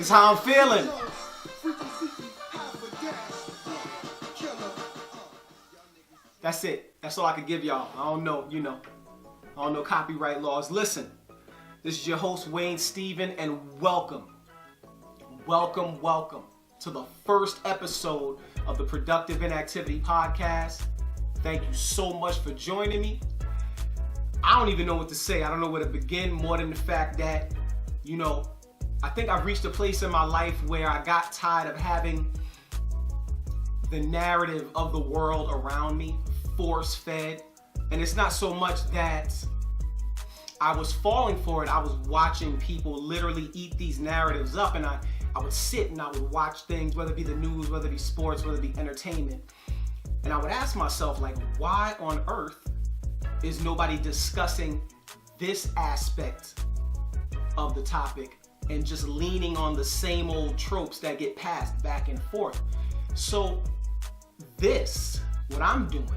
is how I'm feeling. That's it. That's all I could give y'all. I don't know, I don't know copyright laws. Listen, this is your host, Wayne Stephen, and welcome to the first episode of the Productive Inactivity podcast. Thank you so much for joining me. I don't even know what to say. I don't know where to begin, more than the fact that, I think I've reached a place in my life where I got tired of having the narrative of the world around me force-fed. And it's not so much that I was falling for it. I was watching people literally eat these narratives up, and I would sit and I would watch things, whether it be the news, whether it be sports, whether it be entertainment. And I would ask myself, why on earth is nobody discussing this aspect of the topic and just leaning on the same old tropes that get passed back and forth? So what I'm doing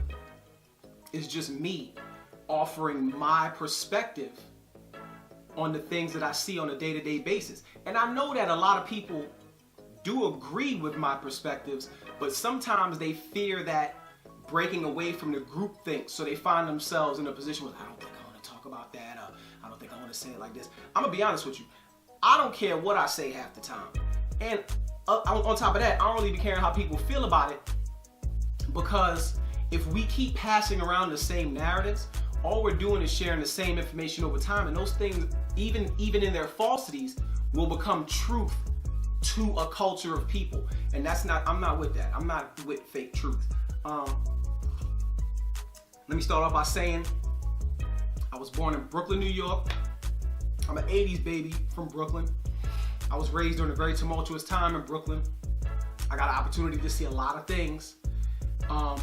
is just me offering my perspective on the things that I see on a day-to-day basis. And I know that a lot of people do agree with my perspectives, but sometimes they fear that breaking away from the group think, so they find themselves in a position where I don't think I want to talk about that, or I don't think I want to say it like this. I'm gonna be honest with you. I don't care what I say half the time. And on top of that, I don't really be caring how people feel about it, because if we keep passing around the same narratives, all we're doing is sharing the same information over time, and those things, even in their falsities, will become truth to a culture of people. And I'm not with that. I'm not with fake truth. Let me start off by saying I was born in Brooklyn, New York. I'm an 80s baby from Brooklyn. I was raised during a very tumultuous time in Brooklyn. I got an opportunity to see a lot of things.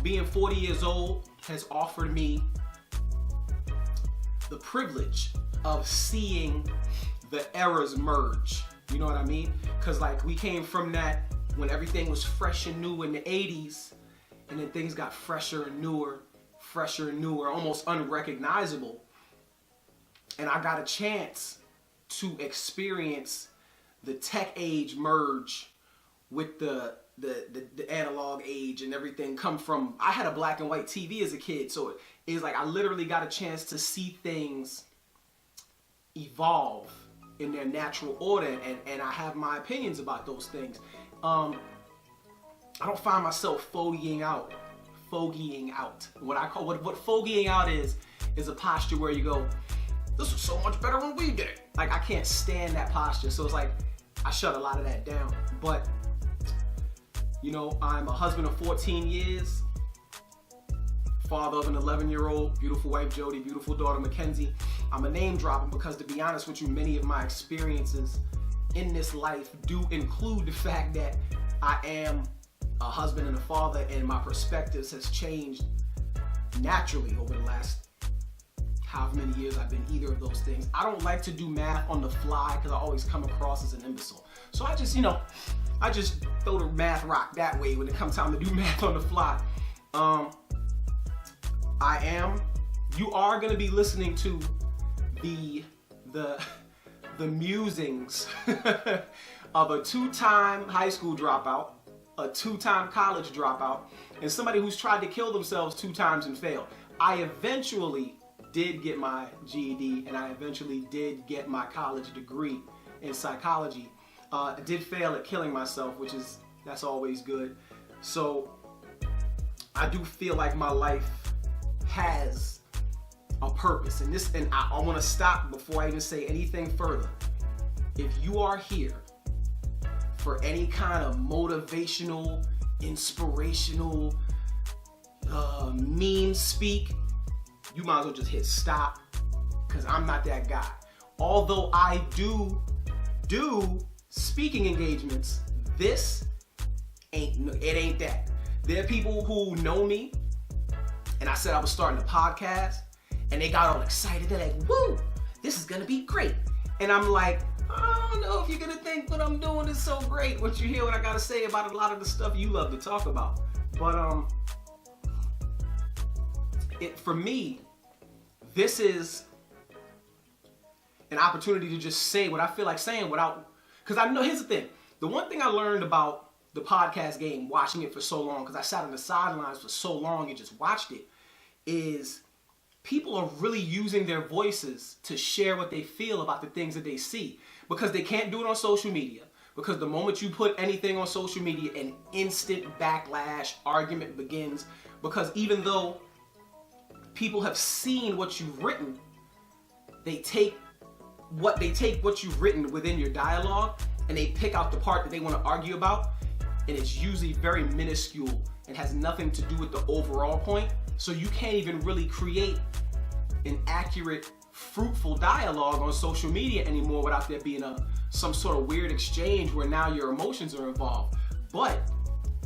Being 40 years old has offered me the privilege of seeing the eras merge. You know what I mean? Because we came from that when everything was fresh and new in the 80s, and then things got fresher and newer, almost unrecognizable. And I got a chance to experience the tech age merge with the analog age, and everything come from. I had a black and white TV as a kid, so it's I literally got a chance to see things evolve in their natural order, and I have my opinions about those things. I don't find myself fogeying out. What fogeying out is a posture where you go, this was so much better when we did it. I can't stand that posture, so it's I shut a lot of that down. But I'm a husband of 14 years, father of an 11-year-old, beautiful wife Jody, beautiful daughter Mackenzie. I'm a name dropping because, to be honest with you, many of my experiences in this life do include the fact that I am a husband and a father, and my perspectives has changed naturally over the last however many years I've been either of those things. I don't like to do math on the fly because I always come across as an imbecile. So I just throw the math rock that way when it comes time to do math on the fly. You are going to be listening to the musings of a 2-time high school dropout, a 2-time college dropout, and somebody who's tried to kill themselves 2 times and failed. I eventually did get my GED, and I eventually did get my college degree in psychology. I did fail at killing myself, that's always good. So I do feel like my life has a purpose, and I want to stop before I even say anything further. If you are here for any kind of motivational, inspirational, meme speak, you might as well just hit stop, because I'm not that guy. Although I do speaking engagements, it ain't that. There are people who know me, and I said I was starting a podcast, and they got all excited. They're like, woo, this is gonna be great. And I'm like, I don't know if you're gonna think what I'm doing is so great, once you hear what I gotta say about a lot of the stuff you love to talk about. But for me, this is an opportunity to just say what I feel like saying without Because I know, here's the thing. The one thing I learned about the podcast game, watching it for so long, because I sat on the sidelines for so long and just watched it, is people are really using their voices to share what they feel about the things that they see. Because they can't do it on social media. Because the moment you put anything on social media, an instant backlash, argument begins. Because even though people have seen what you've written, they take what you've written within your dialogue and they pick out the part that they want to argue about, and it's usually very minuscule and has nothing to do with the overall point. So you can't even really create an accurate, fruitful dialogue on social media anymore without there being some sort of weird exchange where now your emotions are involved. But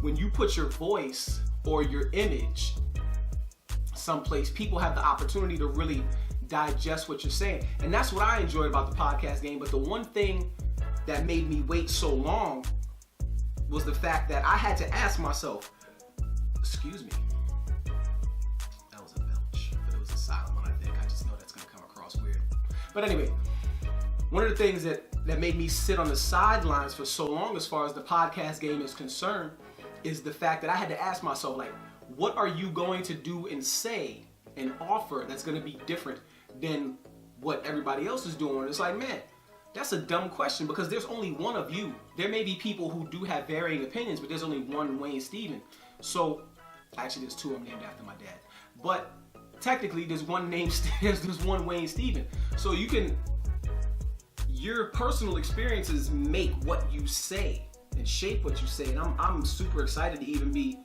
when you put your voice or your image someplace, people have the opportunity to really digest what you're saying. And that's what I enjoyed about the podcast game. But the one thing that made me wait so long was the fact that I had to ask myself, excuse me, that was a belch, but it was a silent one, I think. I just know that's going to come across weird. But anyway, one of the things that made me sit on the sidelines for so long as far as the podcast game is concerned is the fact that I had to ask myself, like, what are you going to do and say and offer that's going to be different than what everybody else is doing? It's like, man, that's a dumb question, because there's only one of you. There may be people who do have varying opinions, but there's only one Wayne Stephen. So, actually there's two. I'm named after my dad. But technically there's one Wayne Stephen. So your personal experiences make what you say and shape what you say. And I'm super excited to even be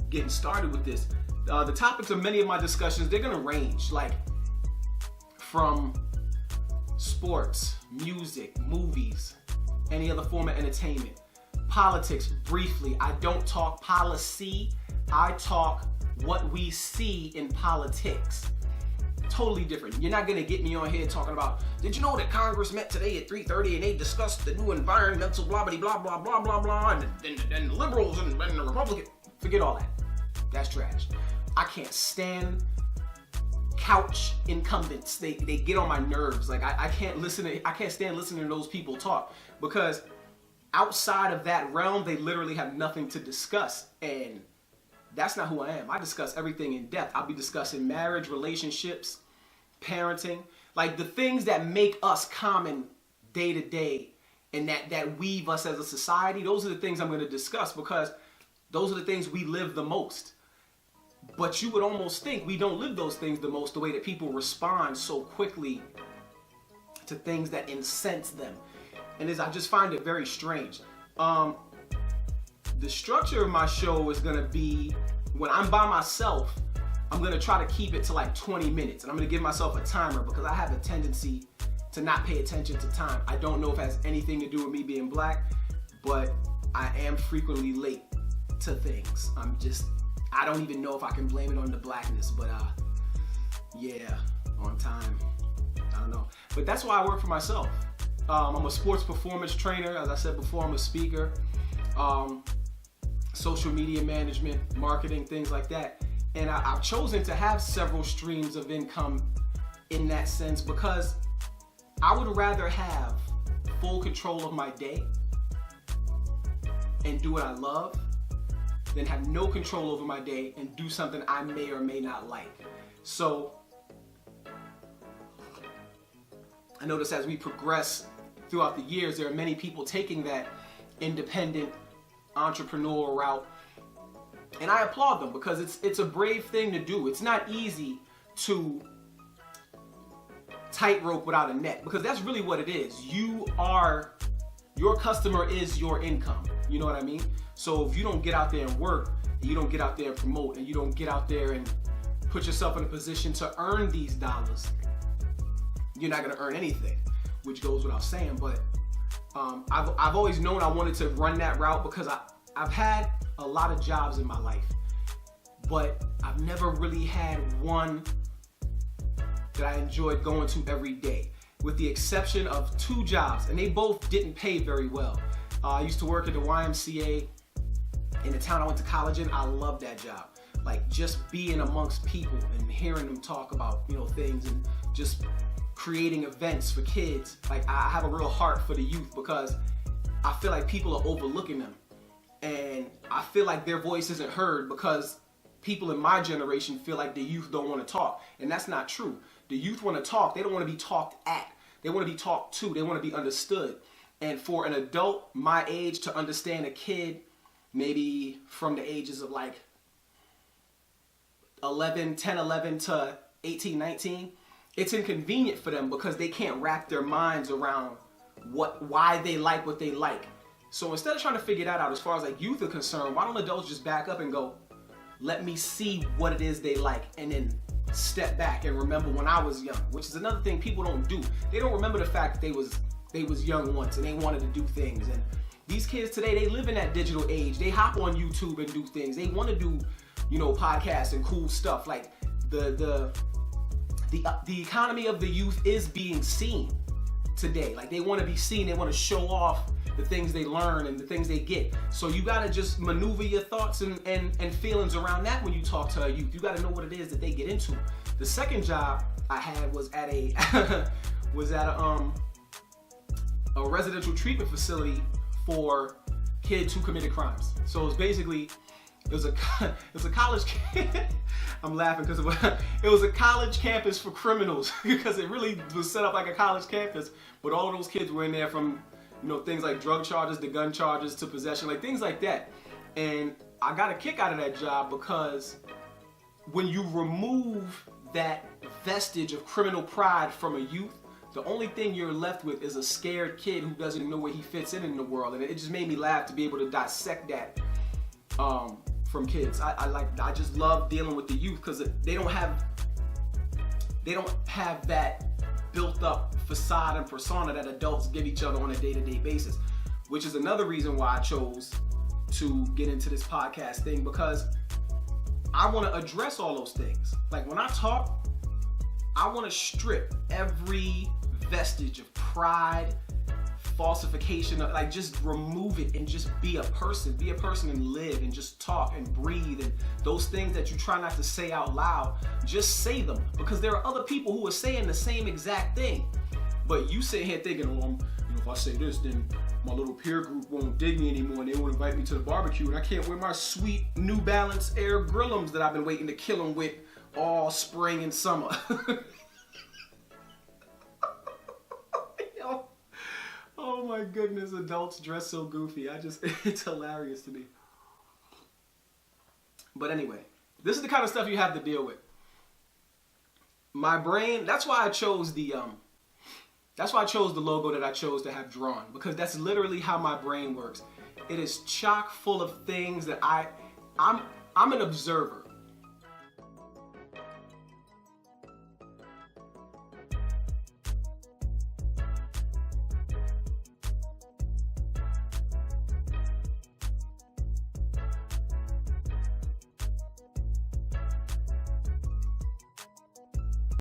getting started with this. The topics of many of my discussions, they're gonna range, like from sports, music, movies, any other form of entertainment, politics, briefly. I don't talk policy, I talk what we see in politics. Totally different. You're not gonna get me on here talking about, did you know that Congress met today at 3:30 and they discussed the new environmental blah blah blah blah blah blah blah, and the liberals and the Republicans. Forget all that. That's trash. I can't stand couch incumbents. They get on my nerves. Like I can't stand listening to those people talk, because outside of that realm they literally have nothing to discuss, and that's not who I am. I discuss everything in depth. I'll be discussing marriage, relationships, parenting, like the things that make us common day to day and that weave us as a society. Those are the things I'm going to discuss, because those are the things we live the most. But you would almost think we don't live those things the most, the way that people respond so quickly to things that incense them. And I just find it very strange. The structure of my show is going to be, when I'm by myself, I'm going to try to keep it to like 20 minutes. And I'm going to give myself a timer, because I have a tendency to not pay attention to time. I don't know if it has anything to do with me being black, but I am frequently late to things. I don't even know if I can blame it on the blackness, but yeah, on time. I don't know. But that's why I work for myself. I'm a sports performance trainer. As I said before, I'm a speaker. Social media management, marketing, things like that. And I've chosen to have several streams of income in that sense, because I would rather have full control of my day and do what I love than have no control over my day and do something I may or may not like. So I notice as we progress throughout the years, there are many people taking that independent entrepreneurial route, and I applaud them, because it's a brave thing to do. It's not easy to tightrope without a net, because that's really what it is. Your customer is your income. You know what I mean? So if you don't get out there and work, and you don't get out there and promote, and you don't get out there and put yourself in a position to earn these dollars, you're not gonna earn anything, which goes without saying. But I've always known I wanted to run that route, because I've had a lot of jobs in my life, but I've never really had one that I enjoyed going to every day, with the exception of 2 jobs, and they both didn't pay very well. I used to work at the YMCA in the town I went to college in. I loved that job. Like, just being amongst people and hearing them talk about, things, and just creating events for kids. Like, I have a real heart for the youth, because I feel like people are overlooking them. And I feel like their voice isn't heard because people in my generation feel like the youth don't want to talk. And that's not true. The youth want to talk. They don't want to be talked at. They want to be talked to. They want to be understood. And for an adult my age to understand a kid, maybe from the ages of like 10, 11 to 18, 19, it's inconvenient for them because they can't wrap their minds around why they like what they like. So instead of trying to figure that out as far as like youth are concerned, why don't adults just back up and go, let me see what it is they like, and then step back and remember when I was young, which is another thing people don't do. They don't remember the fact that they was young once and they wanted to do things. And these kids today, they live in that digital age. They hop on YouTube and do things. They want to do, podcasts and cool stuff. Like the economy of the youth is being seen today. Like they want to be seen. They want to show off the things they learn and the things they get. So you got to just maneuver your thoughts and feelings around that when you talk to a youth. You got to know what it is that they get into. The second job I had was at a a residential treatment facility for kids who committed crimes. So it was a college I'm laughing because it was a college campus for criminals because it really was set up like a college campus, but all of those kids were in there from things like drug charges to gun charges to possession, like things like that. And I got a kick out of that job because when you remove that vestige of criminal pride from a youth, the only thing you're left with is a scared kid who doesn't know where he fits in the world. And it just made me laugh to be able to dissect that from kids. I just love dealing with the youth because they don't have that built up facade and persona that adults give each other on a day-to-day basis, which is another reason why I chose to get into this podcast thing, because I want to address all those things. Like when I talk, I want to strip every vestige of pride, falsification, like just remove it and just be a person and live and just talk and breathe, and those things that you try not to say out loud, just say them, because there are other people who are saying the same exact thing, but you sit here thinking, if I say this, then my little peer group won't dig me anymore and they won't invite me to the barbecue, and I can't wear my sweet New Balance Air Grillums that I've been waiting to kill them with all spring and summer. Oh my goodness, adults dress so goofy. It's hilarious to me. But anyway, this is the kind of stuff you have to deal with. My brain, that's why I chose the logo that I chose to have drawn, because that's literally how my brain works. It is chock full of things that I'm an observer.